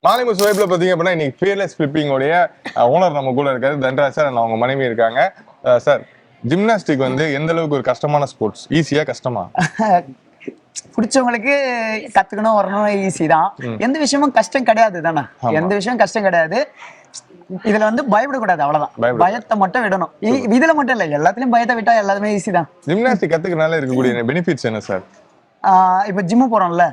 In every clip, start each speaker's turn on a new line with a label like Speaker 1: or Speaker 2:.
Speaker 1: மாலை சுவைப்பில் பார்த்தீங்க அப்படின்னா இன்னைக்கு ஃபியர்லெஸ் ஃபிளிப்பிங்கோடைய ஓனர் நம்ம கூட இருக்காரு தண்டராஜ் சார். அவங்க மனைவி இருக்காங்க. சார், ஜிம்னாஸ்டிக் வந்து எந்த அளவுக்கு ஒரு கஷ்டமான ஸ்போர்ட்ஸ்? ஈஸியா கஷ்டமா?
Speaker 2: பிடிச்சவங்களுக்கு கத்துக்கணும் வரணும் ஈஸி தான். எந்த விஷயமும் கஷ்டம் கிடையாது தானே. எந்த விஷயம் கஷ்டம் கிடையாது. இதுல வந்து பயப்படக்கூடாது, அவ்வளவுதான். பயத்தை மட்டும் விடணும். இதுல மட்டும் இல்ல, எல்லாத்துலயும் பயத்தை விட்டா எல்லாமே ஈஸி தான்.
Speaker 1: ஜிம்னாஸ்டிக் கத்துக்கனால இருக்கக்கூடிய பெனிஃபிட்ஸ் என்ன சார்?
Speaker 2: இப்ப ஜிம்மு போறோம்ல,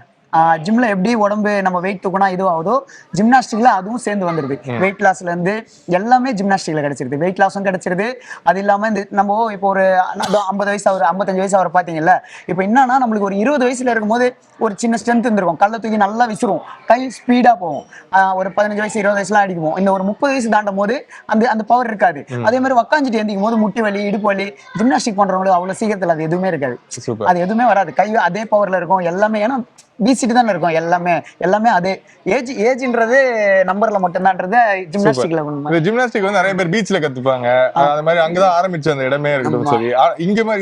Speaker 2: ஜிம்ல எப்படி உடம்பு நம்ம வெயிட் தூக்கினா இதுவாகுதோ, ஜிம்னாஸ்டிக்ல அதுவும் சேர்ந்து வந்துருது. வெயிட் லாஸ்ல இருந்து எல்லாமே ஜிம்னாஸ்டிக்ல கிடைச்சிருது. வெயிட் லாஸும் கிடைச்சிருது. அது இல்லாம இந்த நம்ம இப்போ ஒரு 50 வயசு அவர் 55 வயசு அவர் பாத்தீங்கல்ல, இப்போ என்னன்னா நம்மளுக்கு ஒரு 20 வயசுல இருக்கும்போது ஒரு சின்ன ஸ்ட்ரென்த் இருந்திருக்கும். கல்ல தூக்கி நல்லா விசிறுவோம், கை ஸ்பீடா போவோம். ஒரு 15 வயசு 20 வயசுலாம் அடிக்குவோம். இந்த ஒரு 30 வயசு தாண்டும் போது அந்த பவர் இருக்காது. அதே மாதிரி உக்காஞ்சிட்டு எந்திக்கும் போது முட்டி வலி, இடுப்பு வலி, ஜிம்னாஸ்டிக் பண்றவங்களுக்கு அவ்வளவு சீக்கிரத்துல அது எதுவுமே இருக்காது. அது எதுவுமே வராது. கை அதே பவர்ல இருக்கும் எல்லாமே. ஏன்னா வீசிட்டு தானே இருக்கும் எல்லாமே அதே ஏஜ்ன்றது நம்பர்ல மட்டும்தான்றது ஜிம்னாஸ்டிக்ல.
Speaker 1: ஜிம்னாஸ்டிக் வந்து நிறைய பேர் பீச்ல கத்துப்பாங்க. அது மாதிரி அங்கதான் ஆரம்பிச்ச அந்த இடமே இருக்கட்டும் சரி.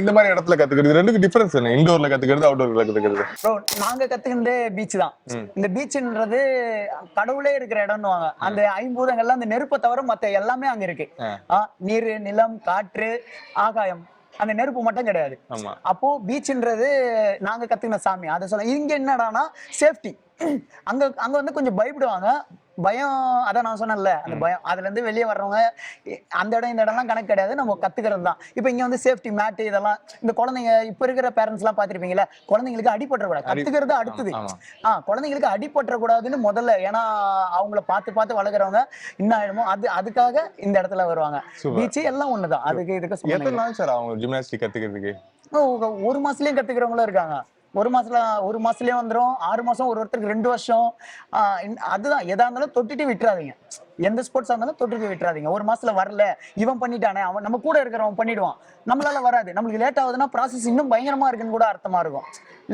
Speaker 1: இந்த மாதிரி இடத்துல கத்துக்கிறது ரெண்டுக்கு டிஃபரன்ஸ் என்ன? இன்டோர்ல கத்துக்கிறது, அவுட்டோர்ல கத்துக்கிறது?
Speaker 2: நாங்க கத்துக்கிறது பீச் தான். இந்த பீச்ன்றது கடவுளே இருக்கிற இடம்னு வாங்க. அந்த ஐம்பூதங்கள்ல அந்த நெருப்பை தவிர மத்த எல்லாமே அங்க இருக்கு. நீர், நிலம், காற்று, ஆகாயம், அந்த நெருப்பு மட்டும் கிடையாது. அப்போ பீச்ன்றது நாங்க கத்துக்கின சாமி அதை சொல்ல. இங்க என்னடானா சேஃப்டி. அங்க வந்து கொஞ்சம் பயப்படுவாங்க. பயம், அதான் நான் சொன்னேன்ல, அந்த பயம். அதுல இருந்து வெளியே வர்றவங்க அந்த இடம் இந்த இடம்லாம் கணக்கு கிடையாது, நம்ம கத்துக்கிறது தான். இப்ப இங்க வந்து சேஃப்டி மேட் இதெல்லாம் இந்த குழந்தைங்க இப்ப இருக்கிற பேரண்ட்ஸ் எல்லாம் பாத்திருப்பீங்களா, குழந்தைங்களுக்கு அடிபட்டுறக்கூடாது, கத்துக்கிறது அடுத்தது. குழந்தைங்களுக்கு அடிபட்டுறக்கூடாதுன்னு முதல்ல. ஏன்னா அவங்கள பார்த்து வளர்க்குறவங்க என்ன ஆயிடுமோ அதுக்காக இந்த இடத்துல வருவாங்க. பீச் எல்லாம் ஒண்ணுதான். அதுக்கு இதுக்கு
Speaker 1: எத்தனை நாள் சார் அவங்க ஜிம்னாஸ்டிக் கத்துக்கிறதுக்கு?
Speaker 2: ஒரு மாசத்துலயும் கத்துக்கிறவங்களும் இருக்காங்க. ஒரு மாசத்துலயே வந்துடும். 6 மாசம், ஒருத்தருக்கு 2 வருஷம். அதுதான். எதா இருந்தாலும் தொட்டுட்டு விட்டுறாதீங்க. எந்த ஸ்போர்ட்ஸா இருந்தாலும் தொட்டுட்டு விட்டுறாதீங்க. ஒரு மாசத்துல வரல, இவன் பண்ணிட்டானே, அவன் நம்ம கூட இருக்கிறவன் பண்ணிடுவான், நம்மளால வராது. நம்மளுக்கு லேட் ஆகுதுன்னா ப்ராசஸ் இன்னும் பயங்கரமா இருக்குன்னு கூட அர்த்தமா இருக்கும்.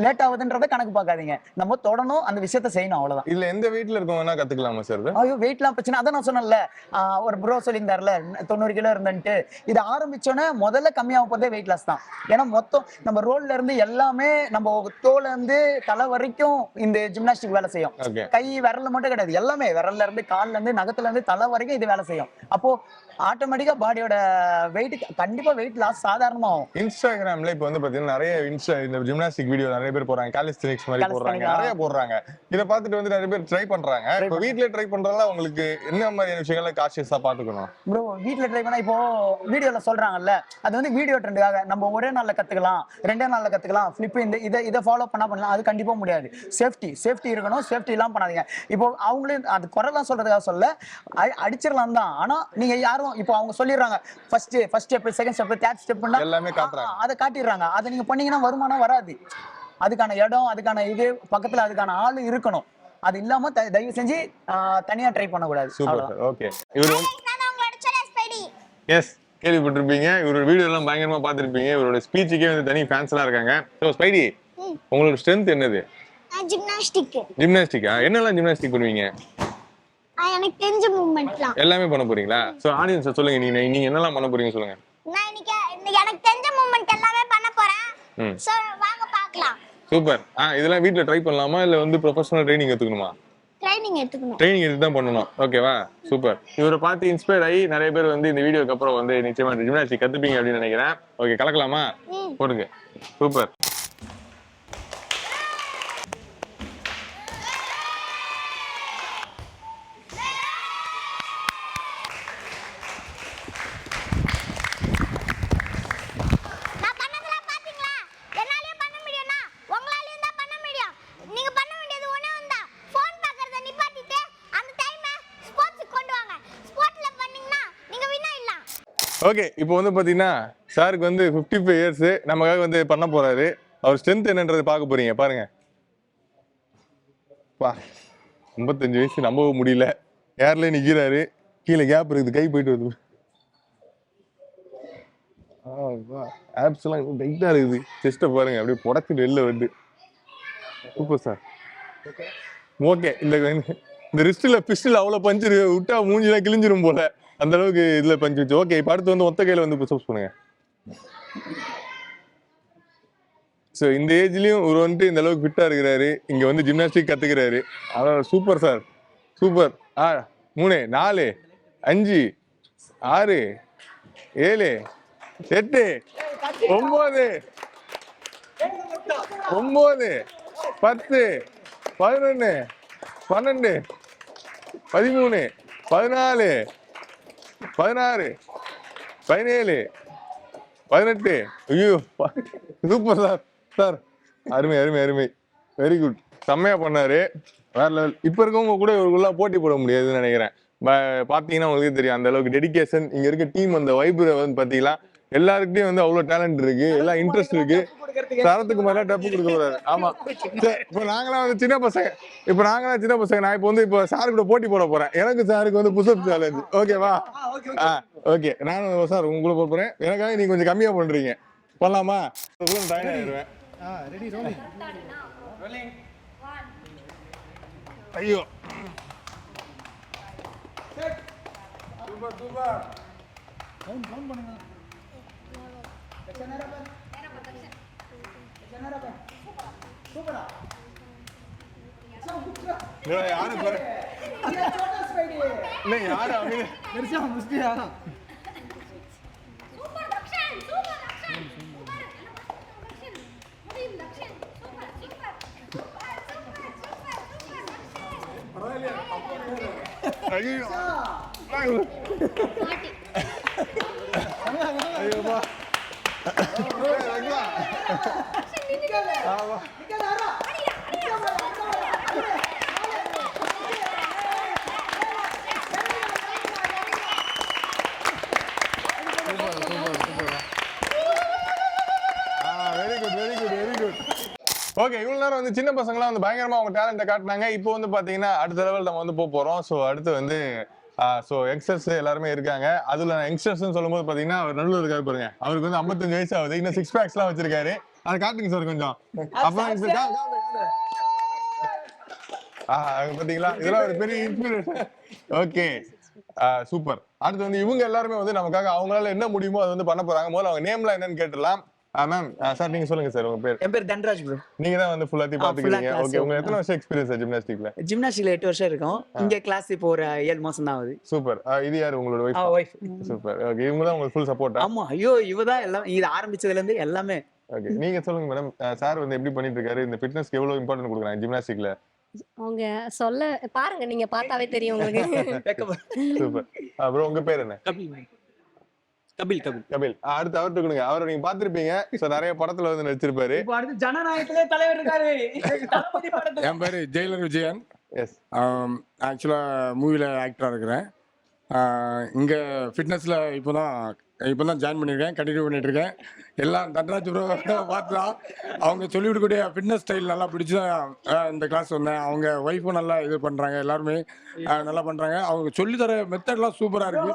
Speaker 2: லேட் ஆகுதுன்றத கணக்கு பார்க்காதீங்க. நம்ம தொடணும், அந்த விஷயத்த செய்யணும், அவ்வளவுதான்.
Speaker 1: இல்ல எந்த வெயிட்ல இருக்கவங்க கத்துக்கலாமா சார்?
Speaker 2: ஐயோ, வெயிட்லாம் பிரச்சனை. அதான் நான் சொன்னேன்ல, ஒரு ப்ரோ சொல்லியிருந்தாருல 90 கிலோ இருந்துட்டு. இது ஆரம்பிச்சோன்னே முதல்ல கம்மியாக போதே வெயிட் லாஸ் தான். ஏன்னா மொத்தம் நம்ம ரோல்ல இருந்து எல்லாமே, நம்ம தோல இருந்து தலை வரைக்கும் இந்த ஜிம்னாஸ்டிக் வேலை செய்யும். கை விரல்ல மட்டும் கிடையாது, எல்லாமே விரல்ல இருந்து கால்ல இருந்து நகத்துல இருந்து தலை வரைக்கும் இது வேலை செய்யும். அப்போ ஆட்டோமேட்டிக்கா பாடியோட வெயிட், கண்டிப்பா வெயிட் லாஸ் சாதாரணமா ஆகும்.
Speaker 1: இன்ஸ்டாகிராம்ல இப்ப வந்து பாத்தீங்கன்னா நிறைய இந்த ஜிம்னாஸ்டிக் வீடியோ நிறைய பேர் போறாங்க, காலிஸ்தெனிக்ஸ் மாதிரி போடுறாங்க, நிறைய போடுறாங்க. இத பார்த்துட்டு வந்து நிறைய பேர் ட்ரை பண்றாங்க. இப்போ வீட்ல ட்ரை பண்றதால உங்களுக்கு என்ன மாதிரியான விஷயங்களை கான்ஷியஸா பாத்துக்கணும்?
Speaker 2: ப்ரோ, வீட்ல ட்ரை பண்ணா இப்போ வீடியோல சொல்றாங்கல்ல, அது வந்து வீடியோ ட்ரெண்டுக்காக. நம்ம ஒரே நாள்ல கத்துக்கலாம், 2 நாள்ல கத்துக்கலாம், ஃபிளிப் இதை ஃபாலோ பண்ணலாம். அது கண்டிப்பா முடியாது. சேஃப்டி இருக்கணும். சேஃப்டி எல்லாம் பண்ணாதீங்க. இப்போ அவங்களே அது குறைலாம் சொல்றதுக்காக சொல்ல, அடிச்சிடலாம் தான். ஆனா நீங்க யாரும் இப்போ அவங்க சொல்லிடுறாங்க first step, second step, third ஸ்டெப்னா எல்லாமே காட்டுறாங்க. அதை காட்டிடுறாங்க. அதை நீங்க பண்ணீங்கன்னா வருமானம் வராது. அதுக்கான இடம், அதுக்கான இது பக்கத்துல அதுக்கான ஆளு இருக்கணும். அது இல்லாம தயவு செஞ்சு தனியா ட்ரை பண்ண கூடாது.
Speaker 1: ஓகே, இவரு எஸ் கேள்விப்பட்டிருப்பீங்க. இவரோட வீடியோ எல்லாம் பயங்கரமா பார்த்திருப்பீங்க. இவரோட ஸ்பீச்சுக்கே வந்து தனி ஃபேன்ஸ் எல்லாம் இருக்காங்க. சோ ஸ்பைடி, உங்களோட ஸ்ட்ரென்த் என்னது? ஜிம்னாஸ்டிக்கா? என்னெல்லாம் ஜிம்னாஸ்டிக் பண்ணுவீங்க?
Speaker 3: எனக்கு தெரிஞ்ச மூவ்மெண்ட்லாம்
Speaker 1: எல்லாமே பண்ண போறீங்களா? சோ ஆடியன்ஸ் சொல்லுங்க, நீங்க என்னெல்லாம் பண்ண போறீங்க சொல்லுங்க.
Speaker 3: நான் இன்னைக்கு எனக்கு தெரிஞ்ச மூவ்மெண்ட் எல்லாமே பண்ண போறேன். சோ வாங்க பார்க்கலாம்.
Speaker 1: சூப்பர். இதெல்லாம் வீட்ல ட்ரை பண்ணலாமா இல்ல வந்து ப்ரொபஷனல் ட்ரைனிங் எடுத்துக்கணுமா?
Speaker 3: ட்ரைனிங் எடுத்துக்கணும்.
Speaker 1: ட்ரைனிங் எடுத்து தான் பண்ணணும். ஓகேவா? சூப்பர். இவரை பார்த்து இன்ஸ்பயர் ஆகி நிறைய பேர் வந்து இந்த வீடியோக்கு அப்புறம் வந்து நிச்சயமா ஜிம்னாஸ்டிக் கத்துப்பீங்க அப்படின்னு நினைக்கிறேன். ஓகே, கலக்கலாமா? போடுங்க. சூப்பர். ஓகே, இப்போ வந்து பாத்தீங்கன்னா சாருக்கு வந்து 55 இயர்ஸ் நமக்காக வந்து பண்ண போறாரு. அவர் ஸ்ட்ரென்த் என்னன்றது பார்க்க போறீங்க. பாருங்க. 55 வயசு நம்பவே முடியல. ஏர்ல நிக்கிறாரு, கீழே கேப் இருக்குது, கை போயிட்டு வருது. ஆப்ஸ் எல்லாம் டைட்டா இருக்குது. செஸ்ட்டை பாருங்க, அப்படியே புடச்சிட்டு வெளில வருது. Super sir. ஓகே, இந்த ரிஸ்ட்ல பிஸ்டில் அவ்வளவு பஞ்சு விட்டா மூஞ்சிலாம் கிழிஞ்சிரும் போல, அந்த அளவுக்கு இதுல பஞ்சு வச்சு. ஓகே, இப்ப அடுத்து வந்து ஒத்த கையில வந்து புஷ்அப்ஸ் பண்ணுங்க. ஸோ இந்த ஏஜ்லயும் ஒரு வந்துட்டு இந்த அளவுக்கு ஃபிட்டா இருக்கிறாரு. இங்க வந்து ஜிம்னாஸ்டிக் கத்துக்கிறாரு. அதான் சூப்பர் சார். சூப்பர். 3 4 5 6 7 8 9 9 10 11 12 13 14 16 17 18. ஐயோ சூப்பர் சார். சார் அருமை அருமை அருமை, வெரி குட். செம்மையா பண்ணாரு, வேற லெவல். இப்ப இருக்கவங்க கூட இவருக்குள்ள போட்டி போட முடியாதுன்னு நினைக்கிறேன். பாத்தீங்கன்னா உங்களுக்கு தெரியும் அந்த அளவுக்கு டெடிகேஷன் இங்க இருக்க டீம், அந்த வைப் வந்து பாத்தீங்களா எல்லாருக்கிட்டையும் வந்து அவ்வளவு டேலண்ட் இருக்கு, எல்லாம் இன்ட்ரெஸ்ட் இருக்கு. சரத்துக்கு மேல டப்பு கொடுக்க கூடாது. ஆமா, இப்ப நாங்களாம் வந்து சின்ன பசங்க, நான் இப்ப வந்து இப்ப சாரு கூட போட்டி போட போறேன். எனக்கு சாருக்கு வந்து புஷப் சேலஞ்ச், ஓகேவா? ஓகே, நானும் சார் உங்களை போட போறேன். எனக்காக நீங்க கொஞ்சம் கம்மியா பண்றீங்க, பண்ணலாமா? டைம் ஆயிடுவேன்.
Speaker 4: Ready, rolling.
Speaker 1: ஐயோ
Speaker 4: கவுண்ட் பண்ணுங்க.
Speaker 1: யாரு பாரு, இல்ல யாரு அவங்க
Speaker 4: பெருசா முஸ்டியா.
Speaker 1: ஐயோ ஐயோப்பா. ஓகே, இவ்வளவு நேரம் வந்து சின்ன பசங்களாம் வந்து பயங்கரமா அவங்க டேலண்ட்டை காட்டினாங்க. இப்போ வந்து பாத்தீங்கன்னா அடுத்த லெவல் நம்ம வந்து போறோம். ஸோ அடுத்து வந்து யங்ஸ்டர்ஸ் எல்லாருமே இருக்காங்க. அதுல யங்ஸ்டர்ஸ் சொல்லும்போது பாத்தீங்கன்னா அவர் நடுவில் இருக்காரு பாருங்க, அவருக்கு வந்து 55 வயசு ஆகுது, இன்னும் 6 பேக்ஸ் எல்லாம் வச்சிருக்காரு. அதை காட்டுங்க சார் கொஞ்சம். அப்புறம் பாத்தீங்களா, இதெல்லாம் ஒரு பெரிய இன்ஸ்பிரேஷன். Okay, super. அடுத்து வந்து இவங்க எல்லாருமே வந்து நமக்காக அவங்களால என்ன முடியுமோ அதை வந்து பண்ண போறாங்க. முதல்ல அவங்க நேம்லாம் என்னன்னு கேட்டுடலாம். மேம் சார் நீங்க சொல்லுங்க சார், உங்க பேர்?
Speaker 2: என் பேர் தன்ராஜ் ப்ரோ.
Speaker 1: நீங்க தான் வந்து ஃபுல்லாத்தி பாத்துக்கிறீங்க. ஓகே, உங்களுக்கு எத்தனை வருஷம் எக்ஸ்பீரியன்ஸ் ஜிம்னாஸ்டிக்ல?
Speaker 2: ஜிம்னாஸ்டிக்ல 8 வருஷம் இருக்கும். இங்க கிளாஸ் இப்போ ஒரு 7 மாசம் தான் ஆகுது.
Speaker 1: சூப்பர். இது யார், உங்களோட வைஃப்? சூப்பர். ஓகே, இவங்க தான் உங்களுக்கு ஃபுல் சப்போர்ட்டா?
Speaker 2: ஆமா, ஐயோ இவதான் எல்லாம், இது ஆரம்பிச்சதுல இருந்து எல்லாமே.
Speaker 1: ஓகே, நீங்க சொல்லுங்க மேடம், சார் வந்து எப்படி பண்ணிட்டு இருக்காரு, இந்த ஃபிட்னஸ்க்கு எவ்வளவு இம்பார்ட்டன்ட் கொடுக்குறாங்க ஜிம்னாஸ்டிக்ல?
Speaker 5: அவங்க சொல்ல பாருங்க, நீங்க பார்த்தாவே தெரியும் உங்களுக்கு.
Speaker 1: சூப்பர். அப்புறம் உங்க பேர் என்ன? கபில். அடுத்து அவர்கிட்ட கொடுங்க. அவரை நீங்க பாத்திருப்பீங்க, நிறைய படத்துல வந்து நடிச்சிருப்பாரு.
Speaker 2: இப்போ அடுத்து ஜனநாயகத்திலே தலைவர் இருக்காரு, தளபதி படத்துல.
Speaker 6: என் பேரு ஜெயிலர் விஜயன்.
Speaker 1: எஸ்,
Speaker 6: ஆக்சுவலா மூவில ஆக்டரா இருக்கிறேன். இங்க ஃபிட்னஸ்ல இப்போதான் ஜாயின் பண்ணியிருக்கேன், கண்டினியூ பண்ணிட்டு இருக்கேன். எல்லாம் தன்ராஜ் ப்ரோ பார்த்தா அவங்க சொல்லி கொடுக்கக்கூடிய ஃபிட்னஸ் ஸ்டைல் நல்லா பிடிச்சி தான் இந்த கிளாஸ் வந்தேன். அவங்க ஒய்ஃபும் நல்லா இது பண்ணுறாங்க, எல்லாருமே நல்லா பண்ணுறாங்க. அவங்க சொல்லித்தர மெத்தட்லாம் சூப்பராக இருக்குது.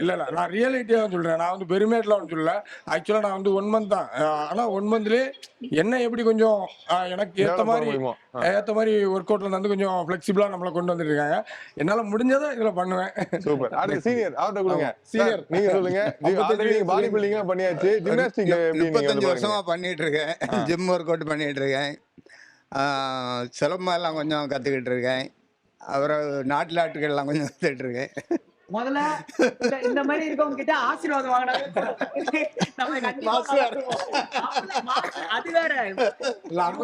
Speaker 6: இல்லை நான் ரியாலிட்டியாக தான் சொல்கிறேன். நான் வந்து பெருமையாட்டெலாம் ஒன்று சொல்லலை. ஆக்சுவலாக நான் வந்து 1 மந்த் தான். ஆனால் 1 மந்த்லேயே என்ன எப்படி கொஞ்சம் எனக்கு ஏற்ற மாதிரி ஒர்க் அவுட்ல வந்து கொஞ்சம் ஃப்ளெக்சிபிளாக நம்மளை கொண்டு வந்துட்டு இருக்காங்க. என்னால் முடிஞ்சதை இதில் பண்ணுவேன்.
Speaker 1: சூப்பர். அடுத்து சீனியர், அவர்கிட்ட கொடுங்க. சீனியர் நீங்க சொல்லுங்க. பாடி பில்டிங் பண்ணியாச்சு, ஜிம்னாஸ்டிக்
Speaker 7: 35 வருஷமா பண்ணிட்டு இருக்கேன். ஜிம் ஒர்க் அவுட் பண்ணிட்டு இருக்கேன். சிலம்பம் எல்லாம் கொஞ்சம் கத்துக்கிட்டு இருக்கேன். அப்புறம் நாட்டு ஆட்டுகள்லாம் கொஞ்சம் கத்துக்கிட்டு இருக்கேன்.
Speaker 2: முதல்ல இந்த மாதிரி இருக்கவங்க கிட்ட ஆசீர்வாதம் வாங்கினாங்க. அது வேற, நான்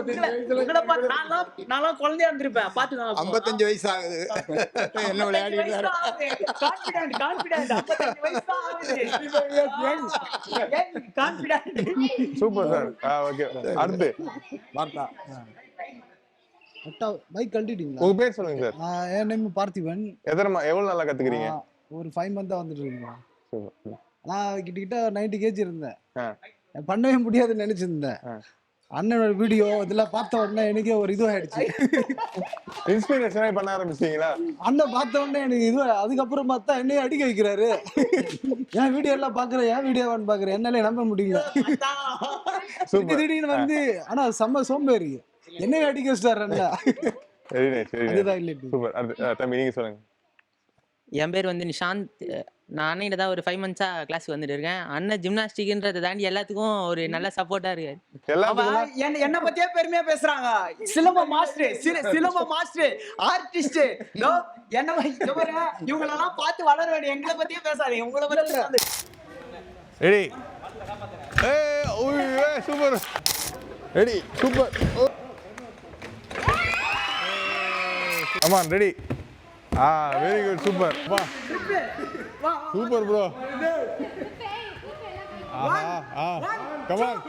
Speaker 2: குழந்தையா இருந்திருப்பேன் பாத்துக்கோங்க.
Speaker 7: 55 வயசு ஆகுது, என்ன விளையாடிட்டு
Speaker 1: சூப்பர் சார். ஓகே, அடுத்து
Speaker 6: பார்த்தா
Speaker 4: பைக் கழட்டிட்டீங்களா?
Speaker 1: உங்க பேர் சொல்லுங்க சார்.
Speaker 4: என் நேம் பார்த்திபன்.
Speaker 1: எவ்வளவு நல்லா கத்துக்கிறீங்க?
Speaker 4: ஒரு 5 மந்த் வந்துட்டு இருக்கீங்களா?
Speaker 1: சூப்பர்.
Speaker 4: நான் கிட்ட 90 kg இருந்தேன். பண்ணவே முடியாதுன்னு நினைச்சிருந்தேன். அண்ணனோட வீடியோ இதெல்லாம் பார்த்த உடனே எனக்கே ஒரு இது ஆயிடுச்சு.
Speaker 1: இன்ஸ்பிரேஷனா பண்ண ஆரம்பிச்சிட்டீங்களா?
Speaker 4: அண்ணன் பார்த்த உடனே எனக்கு இது, அதுக்கப்புறம் பார்த்தா என்னைய அடிக்க வைக்கிறாரு. என் வீடியோ எல்லாம் பாக்குறேன், என் வீடியோவான்னு பாக்குறேன், என்னாலே நம்ப முடியல. திடீர்னு வந்து ஆனா செம்ம சோம்பேறி, என்னைய அடிக்க வச்சிட்டாரு அண்ணா.
Speaker 1: Very nice, very nice.
Speaker 4: அதுதான் இல்லை.
Speaker 1: சூப்பர். அடுத்து தம்பி நீங்க சொல்லுங்க.
Speaker 8: என் பேர் வந்து நிஷாந்த். நான் அண்ணன்கிட்ட தான் ஒரு 5 மந்த்ஸாக கிளாஸுக்கு வந்துட்டு இருக்கேன். அண்ணன் ஜிம்னாஸ்டிக்ன்றதை தாண்டி எல்லாத்துக்கும் ஒரு நல்ல சப்போர்ட்டாக இருக்காரு.
Speaker 1: எல்லாத்துக்கும்
Speaker 2: என்ன பத்தியே பெருமையா பேசுறாங்க. சிலம்ப மாஸ்டர், சிலம்ப மாஸ்டர், ஆர்டிஸ்ட். இவங்களெல்லாம் பார்த்து வளர வேண்டிய எங்களை பத்தியே பேசாதீங்க. உங்களை பத்தி
Speaker 1: ready super ready super come on ready very good super வா சூப்பர் ப்ரோ கமான்